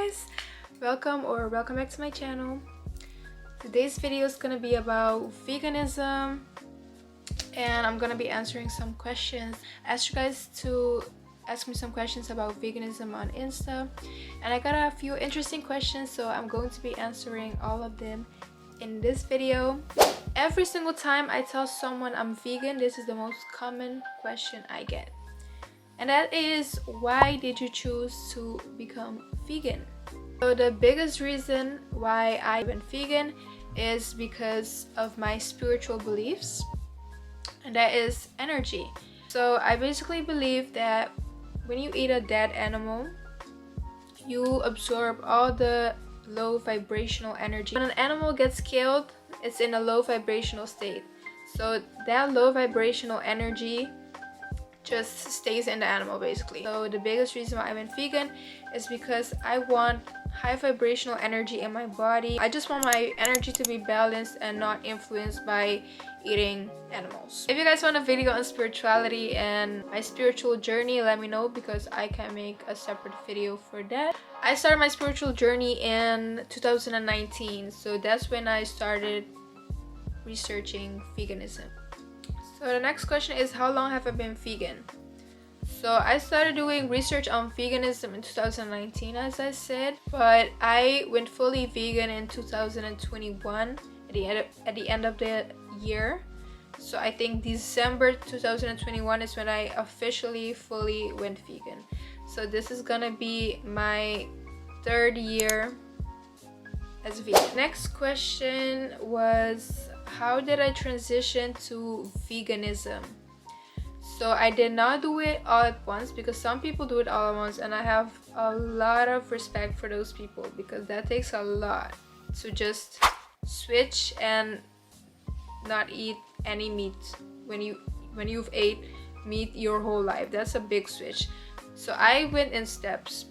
guys, welcome back to my channel. Today's video is gonna be about veganism, and I'm gonna be answering some questions. I asked you guys to ask me some questions about veganism on Insta, and I got a few interesting questions, so I'm going to be answering all of them in this video. Every single time I tell someone I'm vegan, this is the most common question I get, and that is, why did you choose to become vegan? So the biggest reason why I went vegan is because of my spiritual beliefs, and that is energy. So I basically believe that when you eat a dead animal, you absorb all the low vibrational energy. When an animal gets killed, it's in a low vibrational state, so that low vibrational energy just stays in the animal basically. So the biggest reason why I went vegan is because I want high vibrational energy in my body. I just want my energy to be balanced and not influenced by eating animals. If you guys want a video on spirituality and my spiritual journey, let me know, because I can make a separate video for that. I started my spiritual journey in 2019, so that's when I started researching veganism. So the next question is, how long have I been vegan? So I started doing research on veganism in 2019, as I said, but I went fully vegan in 2021 at the end of the year. So I think December 2021 is when I officially fully went vegan. So this is gonna be my 3rd year as vegan. Next question was, how did I transition to veganism? So I did not do it all at once, because some people do it all at once, and I have a lot of respect for those people, because that takes a lot to just switch and not eat any meat when you've ate meat your whole life. That's a big switch. So I went in steps.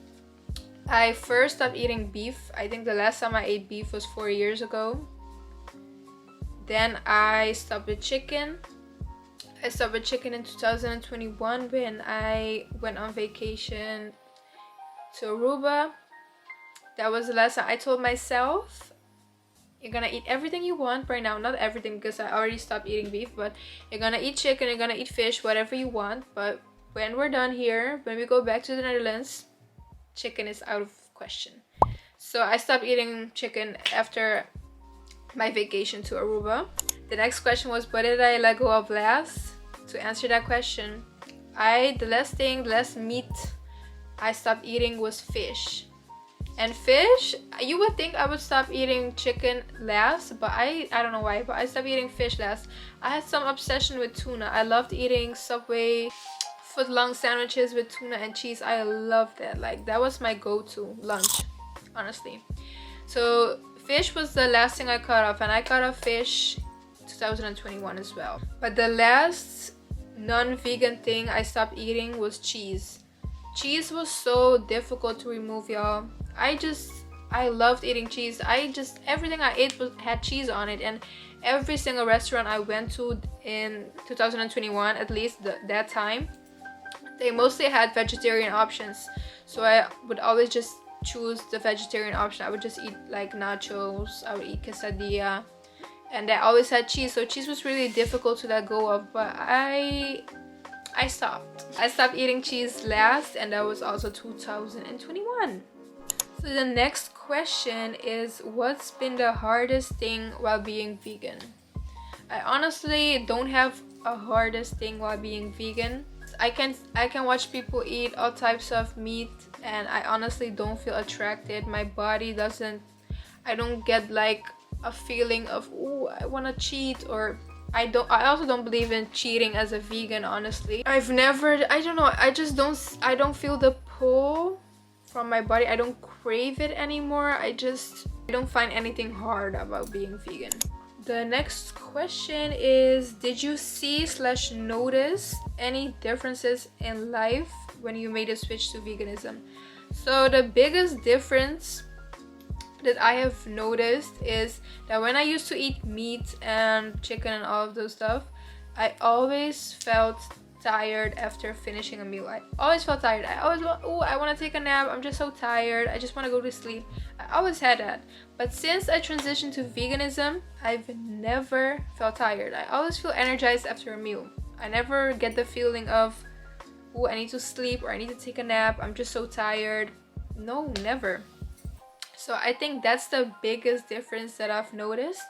I first stopped eating beef. I think the last time I ate beef was 4 years ago. Then I stopped with chicken. I stopped with chicken in 2021 when I went on vacation to Aruba. That was the last time. I told myself, you're gonna eat everything you want right now. Not everything, because I already stopped eating beef, but you're gonna eat chicken, you're gonna eat fish, whatever you want. But when we're done here, when we go back to the Netherlands, chicken is out of question. So I stopped eating chicken after my vacation to Aruba. The next question was, what did I let go of last? To answer that question, the last meat I stopped eating was fish. And fish, you would think I would stop eating chicken last, but I don't know why, but I stopped eating fish last. I had some obsession with tuna. I loved eating Subway foot-long sandwiches with tuna and cheese. I loved that. Like, that was my go-to lunch, honestly. So fish was the last thing I cut off, and I cut off fish 2021 as well. But the last non-vegan thing I stopped eating was cheese. Cheese was so difficult to remove, y'all. I loved eating cheese. Everything I ate had cheese on it, and every single restaurant I went to in 2021, at least that time, they mostly had vegetarian options. So I would always just choose the vegetarian option. I would just eat like nachos, I would eat quesadilla, and they always had cheese. So cheese was really difficult to let go of, but I stopped. I stopped eating cheese last, and that was also 2021. So the next question is, what's been the hardest thing while being vegan? I honestly don't have a hardest thing while being vegan. I can watch people eat all types of meat, and I honestly don't feel attracted. My body doesn't, I don't get like a feeling of, oh, I want to cheat, or I also don't believe in cheating as a vegan, honestly. I don't know, I don't feel the pull from my body. I don't crave it anymore. I don't find anything hard about being vegan. The next question is, did you see/notice any differences in life when you made a switch to veganism? So the biggest difference that I have noticed is that when I used to eat meat and chicken and all of those stuff, I always felt tired after finishing a meal. I always felt tired. I always I want to take a nap. I'm just so tired. I just want to go to sleep. I always had that. But since I transitioned to veganism, I've never felt tired. I always feel energized after a meal. I never get the feeling of, oh, I need to sleep or I need to take a nap. I'm just so tired. No, never. So I think that's the biggest difference that I've noticed.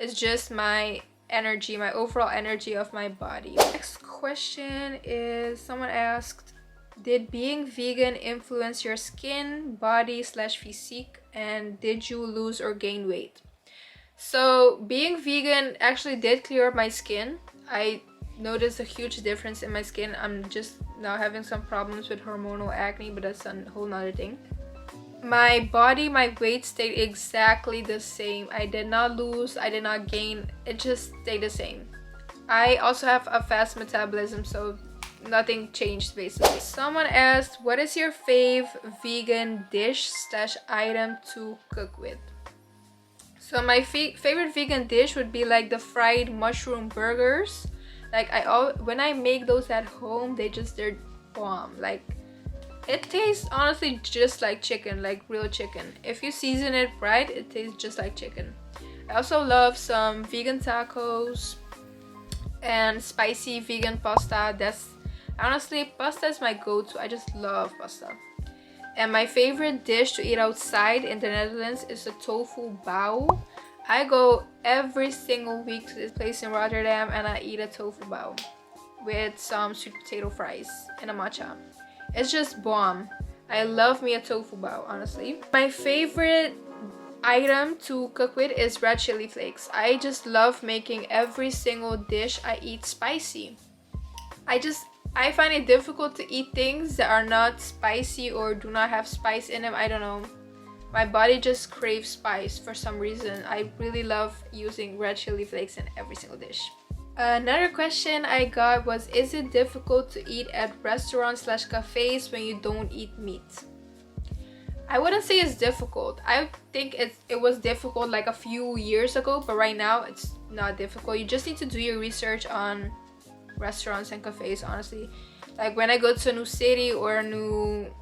It's just my energy, my overall energy of my body. Next question is, someone asked, did being vegan influence your skin, body / physique, and did you lose or gain weight? So being vegan actually did clear up my skin. I noticed a huge difference in my skin. I'm just now having some problems with hormonal acne, but that's a whole nother thing. My body, my weight stayed exactly the same. I did not lose, I did not gain, it just stayed the same. I also have a fast metabolism, so nothing changed basically. Someone asked, what is your fave vegan dish / item to cook with? So my favorite vegan dish would be like the fried mushroom burgers. Like when I make those at home, they're bomb. Like, it tastes honestly just like chicken, like real chicken. If you season it right, it tastes just like chicken. I also love some vegan tacos and spicy vegan pasta. That's honestly, pasta is my go-to. I just love pasta. And my favorite dish to eat outside in the Netherlands is a tofu bao. I go every single week to this place in Rotterdam and I eat a tofu bao with some sweet potato fries and a matcha. It's just bomb. I love me a tofu bao, honestly. My favorite item to cook with is red chili flakes. I just love making every single dish I eat spicy. I find it difficult to eat things that are not spicy or do not have spice in them. I don't know. My body just craves spice for some reason. I really love using red chili flakes in every single dish. Another question I got was, is it difficult to eat at restaurants / cafes when you don't eat meat? I wouldn't say it's difficult. I think it was difficult like a few years ago, but right now it's not difficult. You just need to do your research on restaurants and cafes, honestly. Like when I go to a new city or a new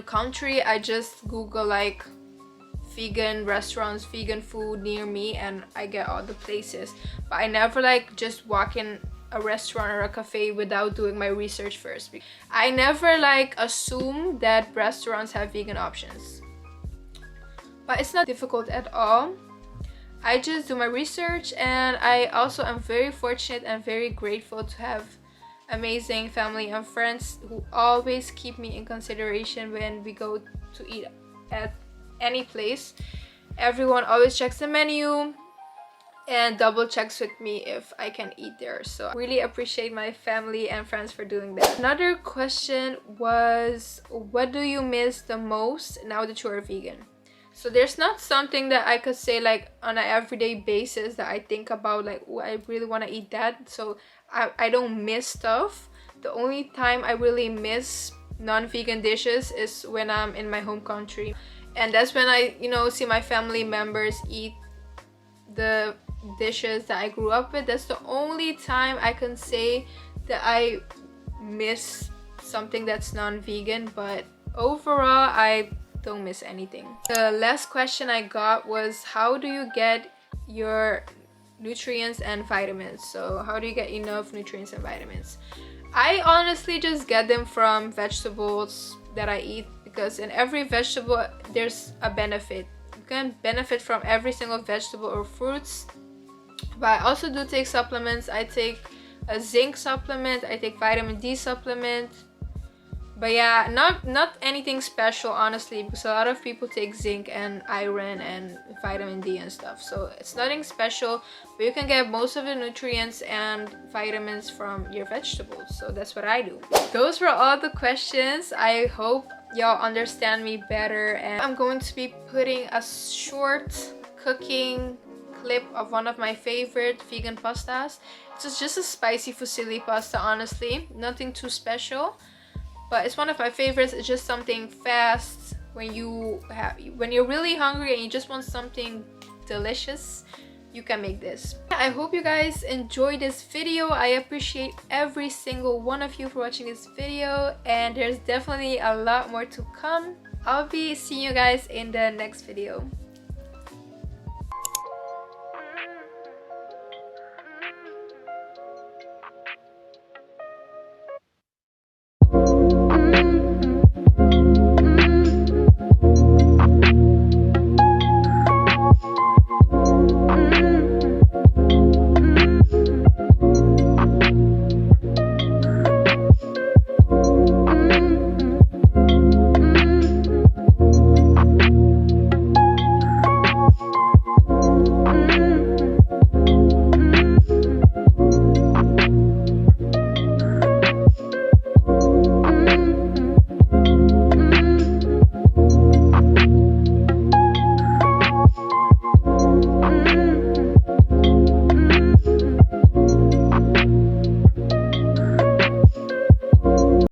country, I just Google like vegan restaurants, vegan food near me, and I get all the places. But I never like just walk in a restaurant or a cafe without doing my research first. I never like assume that restaurants have vegan options. But it's not difficult at all. I just do my research, and I also am very fortunate and very grateful to have amazing family and friends who always keep me in consideration when we go to eat at any place. Everyone always checks the menu and double checks with me if I can eat there. So I really appreciate my family and friends for doing that. Another question was, what do you miss the most now that you are vegan? So there's not something that I could say like on an everyday basis that I think about like, oh, I really want to eat that. So I don't miss stuff. The only time I really miss non-vegan dishes is when I'm in my home country. And that's when I, see my family members eat the dishes that I grew up with. That's the only time I can say that I miss something that's non-vegan, but overall I don't miss anything. The last question I got was, how do you get your nutrients and vitamins? So how do you get enough nutrients and vitamins? I honestly just get them from vegetables that I eat, because in every vegetable there's a benefit. You can benefit from every single vegetable or fruits. But I also do take supplements. I take a zinc supplement, I take vitamin D supplement. But yeah, not anything special, honestly, because a lot of people take zinc and iron and vitamin D and stuff. So it's nothing special, but you can get most of the nutrients and vitamins from your vegetables. So that's what I do. Those were all the questions. I hope y'all understand me better, and I'm going to be putting a short cooking clip of one of my favorite vegan pastas. It's just a spicy fusilli pasta, honestly, nothing too special, but it's one of my favorites. It's just something fast when you're really hungry and you just want something delicious. you can make this. I hope you guys enjoyed this video. I appreciate every single one of you for watching this video, and there's definitely a lot more to come. I'll be seeing you guys in the next video.